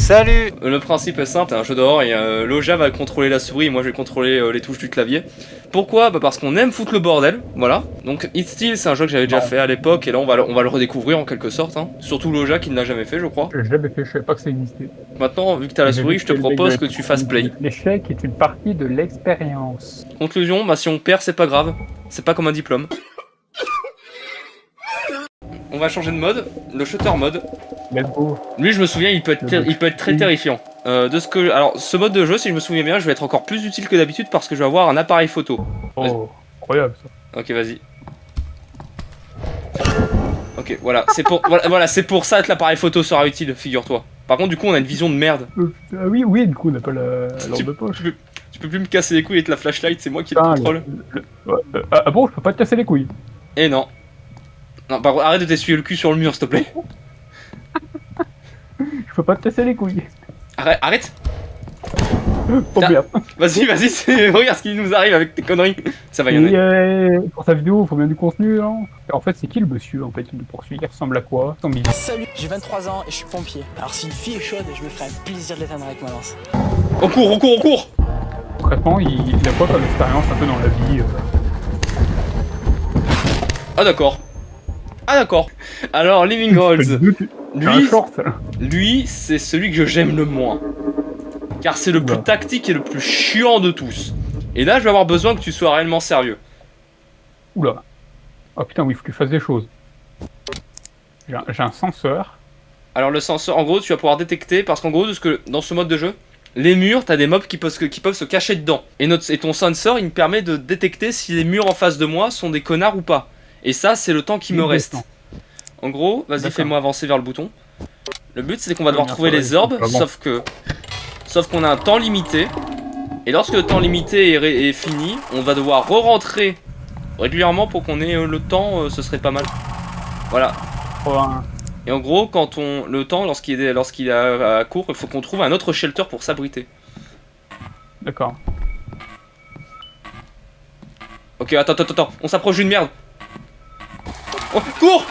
Salut. Le principe est simple, c'est un jeu d'horreur et Loja va contrôler la souris et moi je vais contrôler les touches du clavier. Pourquoi? Bah parce qu'on aime foutre le bordel, voilà. Donc It Still c'est un jeu que j'avais déjà fait à l'époque et là on va le redécouvrir en quelque sorte. Hein. Surtout Loja qui ne l'a jamais fait je crois. Je l'ai jamais fait, je savais pas que ça existait. Maintenant vu que t'as la souris je te propose que tu fasses play. L'échec est une partie de l'expérience. Conclusion, bah si on perd c'est pas grave, c'est pas comme un diplôme. On va changer de mode, le shooter mode. Let's go. Lui je me souviens il peut être très terrifiant. Alors ce mode de jeu si je me souviens bien je vais être encore plus utile que d'habitude parce que je vais avoir un appareil photo. Oh, incroyable ça. Ok vas-y. Ok voilà, c'est pour ça que l'appareil photo sera utile, figure-toi. Par contre du coup on a une vision de merde. Ah oui, du coup on n'a pas la lampe de poche. Tu peux plus me casser les couilles avec la flashlight, c'est moi qui le contrôle. Ah bon, je peux pas te casser les couilles. Eh non. Non, par contre, arrête de t'essuyer le cul sur le mur, s'il te plaît. Je peux pas te casser les couilles. Arrête. Oh merde. Vas-y, regarde ce qui nous arrive avec tes conneries. Ça va y en aller. Pour ta vidéo, il faut bien du contenu, non? En fait, c'est qui le monsieur en fait qui nous poursuit? Il ressemble à quoi? Salut, j'ai 23 ans et je suis pompier. Alors si une fille est chaude, je me ferai un plaisir de l'éteindre avec ma lance. On court. Concrètement, il a quoi comme expérience un peu dans la vie Ah d'accord. Alors, Living Rolls. Lui, c'est celui que j'aime le moins. Car c'est le plus tactique et le plus chiant de tous. Et là, je vais avoir besoin que tu sois réellement sérieux. Oula. Oh putain, oui, il faut que tu fasses des choses. J'ai un senseur. Alors le senseur, en gros, tu vas pouvoir détecter, parce qu'en gros, dans ce mode de jeu, les murs, t'as des mobs qui peuvent se cacher dedans. Et ton senseur, il me permet de détecter si les murs en face de moi sont des connards ou pas. Et ça, c'est le temps qui me reste. En gros, vas-y, fais-moi avancer vers le bouton. Le but, c'est qu'on va devoir trouver les orbes, sauf qu'on a un temps limité. Et lorsque le temps limité est fini, on va devoir re-rentrer régulièrement pour qu'on ait le temps, ce serait pas mal. Voilà. Et en gros, lorsqu'il est à court, il faut qu'on trouve un autre shelter pour s'abriter. D'accord. Ok, attends, on s'approche d'une merde. Oh, cours!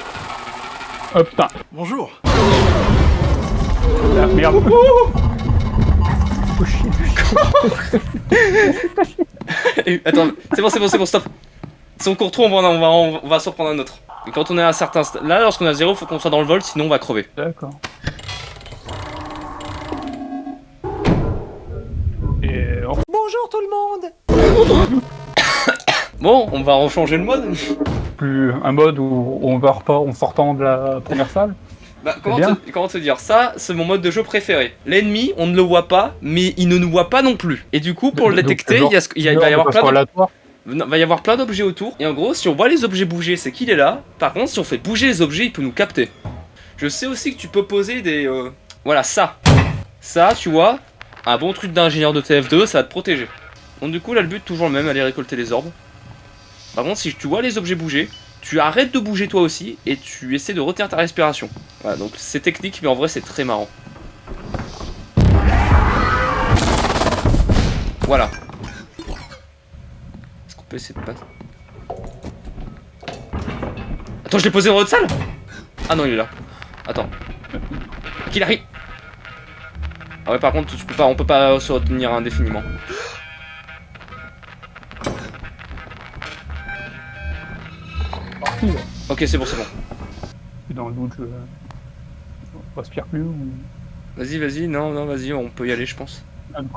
Oh putain. Bonjour. Ah, merde. Oh shit. Attends, c'est bon, stop. Si on court trop, on va s'en prendre un autre. Et quand on est à un certain stade, là, lorsqu'on a 0, faut qu'on soit dans le vol, sinon on va crever. D'accord. Et... Bonjour tout le monde. Bon, on va rechanger le mode. Plus un mode où on meurt pas en sortant de la première salle. Bah, comment te dire, ça, c'est mon mode de jeu préféré. L'ennemi, on ne le voit pas, mais il ne nous voit pas non plus. Et du coup, pour le détecter, il va y avoir plein d'objets autour. Et en gros, si on voit les objets bouger, c'est qu'il est là. Par contre, si on fait bouger les objets, il peut nous capter. Je sais aussi que tu peux poser des... Voilà, ça. Ça, tu vois, un bon truc d'ingénieur de TF2, ça va te protéger. Donc du coup, là, le but, toujours le même, aller récolter les orbes. Par contre, si tu vois les objets bouger, tu arrêtes de bouger toi aussi et tu essaies de retenir ta respiration. Voilà, donc c'est technique, mais en vrai, c'est très marrant. Voilà. Est-ce qu'on peut essayer de passer? Attends, je l'ai posé dans votre salle? Ah non, il est là. Attends. Qu'il arrive. Ah ouais, par contre, on peut pas se retenir indéfiniment. Ok, c'est bon. Dans le doute, je respire plus ou... Vas-y, non, vas-y, on peut y aller, je pense. Ah, non.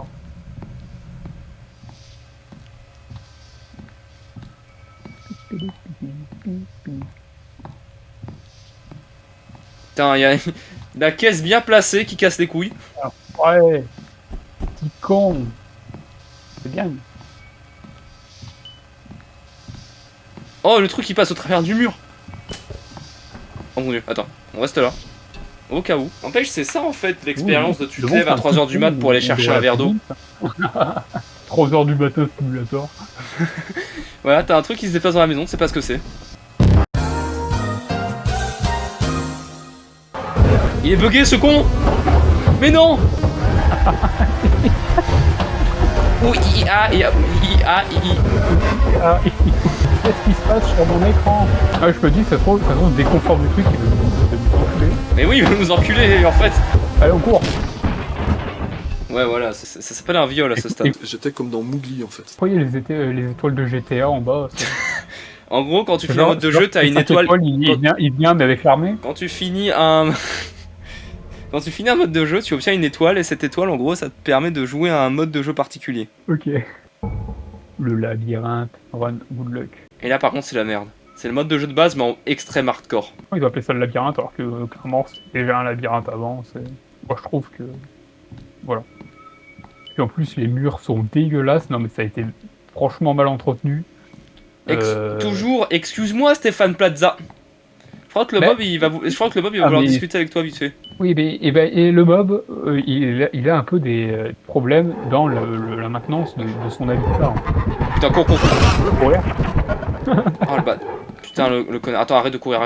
Putain, il y a la caisse bien placée qui casse les couilles. Ouais. Petit con. C'est bien. Oh, le truc qui passe au travers du mur. Oh mon dieu, attends, on reste là. Au cas où. N'empêche, c'est ça en fait l'expérience de tu te lèves à 3h du mat pour aller chercher un verre d'eau. 3h du matin, simulator. Voilà, t'as un truc qui se déplace dans la maison, tu sais pas ce que c'est. Il est bugué ce con. Mais non. Qu'est-ce qui se passe sur mon écran? Ah, je me dis, ça se trouve, le déconfort du truc, il veut nous enculer. Mais oui, il veut nous enculer en fait. Allez, on court. Ouais, voilà, ça s'appelle un viol à ce stade. J'étais comme dans Mowgli en fait. Vous voyez les étoiles de GTA en bas. En gros, quand tu finis un mode de jeu, t'as une étoile. Il vient mais avec l'armée. Quand tu finis un. Quand tu finis un mode de jeu, tu obtiens une étoile et cette étoile, en gros, ça te permet de jouer à un mode de jeu particulier. Ok. Le labyrinthe, run, good luck. Et là, par contre, c'est la merde. C'est le mode de jeu de base, mais en extrême hardcore. Ils ont appelé ça le labyrinthe alors que clairement c'était déjà un labyrinthe avant. Moi je trouve que. Voilà. Puis en plus les murs sont dégueulasses. Non mais ça a été franchement mal entretenu. Toujours, excuse-moi Stéphane Plaza. Je crois que le mob il va vouloir discuter avec toi vite fait. Oui, mais et le mob, il a un peu des problèmes dans la maintenance de son habitat. Putain, cours. Ouais. Oh le bad. Putain, le connard. Attends, arrête de courir.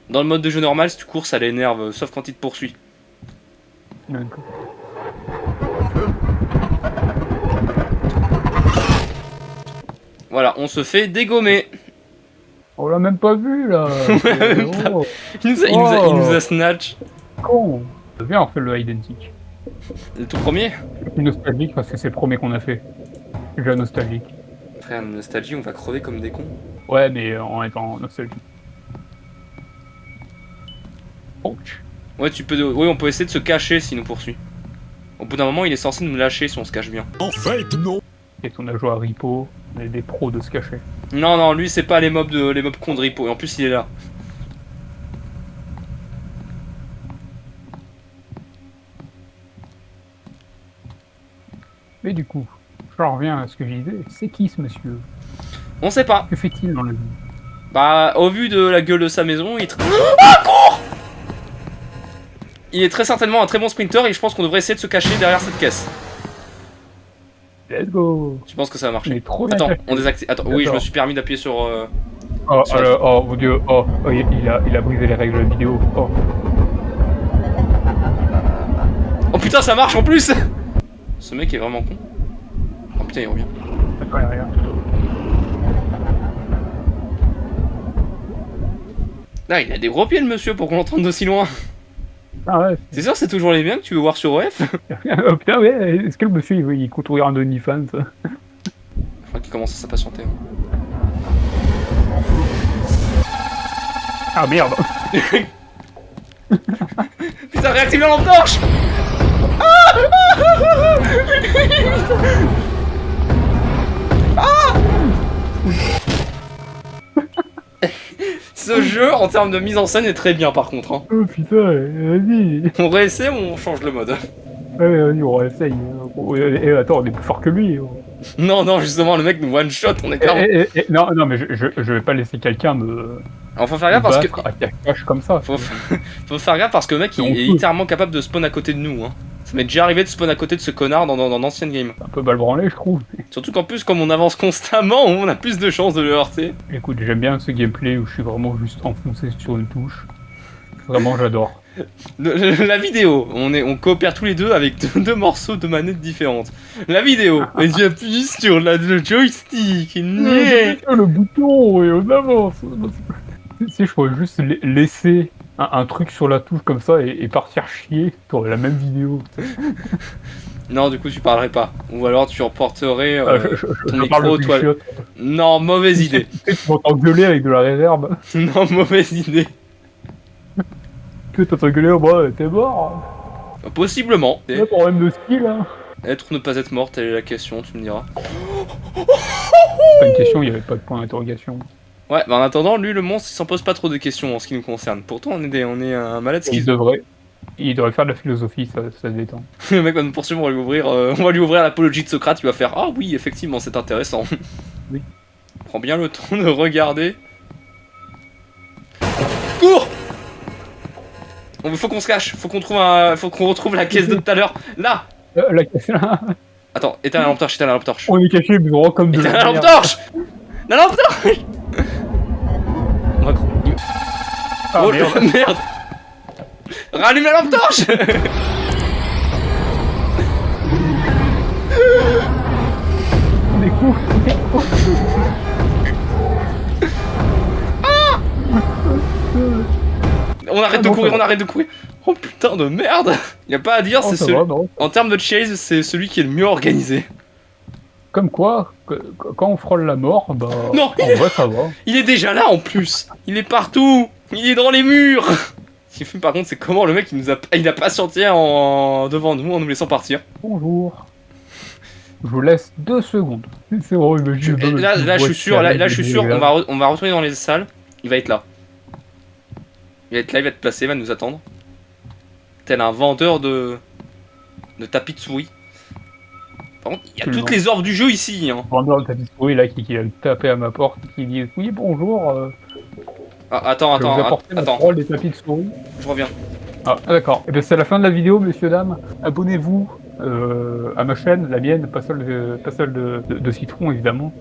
Dans le mode de jeu normal, si tu cours, ça l'énerve, sauf quand il te poursuit. D'accord. Voilà, on se fait dégommer. On l'a même pas vu là. Oh. Il nous a snatch. Con. Viens, on refait le identique. Le tout premier. Je suis nostalgique parce que c'est le premier qu'on a fait. Je suis nostalgique. Frère, nostalgie, on va crever comme des cons. Ouais, mais en étant nostalgique. Ouch. Ouais, oui, on peut essayer de se cacher s'il nous poursuit. Au bout d'un moment, il est censé nous lâcher si on se cache bien. En fait, non. Et on a joué à Ripo, on est des pros de se cacher. Non, lui, c'est pas les mobs cons de Ripo. Et en plus, il est là. Mais du coup, je reviens à ce que je disais. C'est qui ce monsieur? On sait pas. Que fait-il dans la vie? Bah, au vu de la gueule de sa maison, Ah, cours! Il est très certainement un très bon sprinter et je pense qu'on devrait essayer de se cacher derrière cette caisse. Let's go. Je pense que ça va marcher. Mais trop bien. Attends, on désactive. Attends, oui, je me suis permis d'appuyer sur. Oh mon dieu, il a brisé les règles de la vidéo. Oh. Oh putain, ça marche en plus! Ce mec est vraiment con. Oh putain, il revient. D'accord, y'a rien. Là, il a des gros pieds le monsieur pour qu'on l'entende d'aussi loin. Ah ouais. C'est sûr, c'est toujours les mêmes que tu veux voir sur OF? Oh putain, ouais, est-ce que le monsieur il compte ouvrir un OnlyFans? Je crois qu'il commence à s'impatienter. Ah merde. Putain, réactive la lampe torche! Ce jeu, en termes de mise en scène, est très bien par contre. Hein. Oh putain, vas-y. On réessaie ou on change le mode? Ouais, vas-y, on réessaye. Et attends, on est plus fort que lui. Non, justement, le mec nous one shot, on est clairement. Non, mais je vais pas laisser quelqu'un me. Alors, faut faire gaffe parce que. Cache comme ça. Faut faire gaffe parce que le mec il est littéralement capable de spawn à côté de nous. Hein. Ça m'est déjà arrivé de spawn à côté de ce connard dans d'anciennes games. Un peu mal branlé, je trouve. Surtout qu'en plus, comme on avance constamment, on a plus de chances de le heurter. Écoute, j'aime bien ce gameplay où je suis vraiment juste enfoncé sur une touche. Vraiment, j'adore. La vidéo, on coopère tous les deux avec deux morceaux de manettes différentes. La vidéo, et tu appuies sur le joystick. Le bouton et on avance. Si je pourrais juste laisser un truc sur la touche comme ça et partir chier, t'aurais la même vidéo. Non, du coup, tu parlerais pas. Ou alors tu reporterais ton je parle micro, de toi. chiotte. Non, mauvaise idée. Tu m'entends gueuler avec de la réverb. Non, mauvaise idée. Tu t'entends gueuler, moi, t'es mort. Possiblement. C'est un problème de skill, hein. Être ou ne pas être mort, telle est la question, tu me diras. C'est pas une question, il n'y avait pas de point d'interrogation. Ouais, bah en attendant, lui, le monstre, il s'en pose pas trop de questions en ce qui nous concerne. Pourtant, on est un malade schizo. Il devrait faire de la philosophie, ça se détend. Le mec va nous poursuivre, on va lui ouvrir l'apologie de Socrate, il va faire « Ah oui, effectivement, c'est intéressant. » Oui. Prends bien le temps de regarder. Cours! Faut qu'on se cache, faut qu'on retrouve la caisse de tout à l'heure. Là! La caisse là. Attends, éteins la lampe torche, On est caché, mais vraiment comme de éteins la la lampe merde. torche! La lampe torche! On va Ah, oh merde. merde! Rallume la lampe torche! Des coups. On arrête de courir, on arrête de courir. Oh putain de merde. Y a pas à dire, Oh, c'est ça celui... va, non. En termes de chase, c'est celui qui est le mieux organisé. Comme quoi, quand on frôle la mort, bah. Non, en vrai, ça va. Il est déjà là en plus. Il est partout. Il est dans les murs. Ce qui fait par contre, c'est comment le mec il a patienté devant nous en nous laissant partir. Bonjour. Je vous laisse 2 secondes. C'est vrai, mais Là, je suis sûr, on va retourner dans les salles. Il va être là. Il va être là, il va être placé, il va nous attendre. Tel un vendeur de tapis de souris. Par contre, il y a toutes les orbes du jeu ici. Hein. Vendeur de tapis de souris là qui vient me taper à ma porte, qui dit oui bonjour. Ah, attends, je vais vous apporter ma attends. parole des tapis de souris. Je reviens. Ah d'accord. Et bien c'est la fin de la vidéo, messieurs dames. Abonnez-vous à ma chaîne, la mienne, pas celle de Citron évidemment.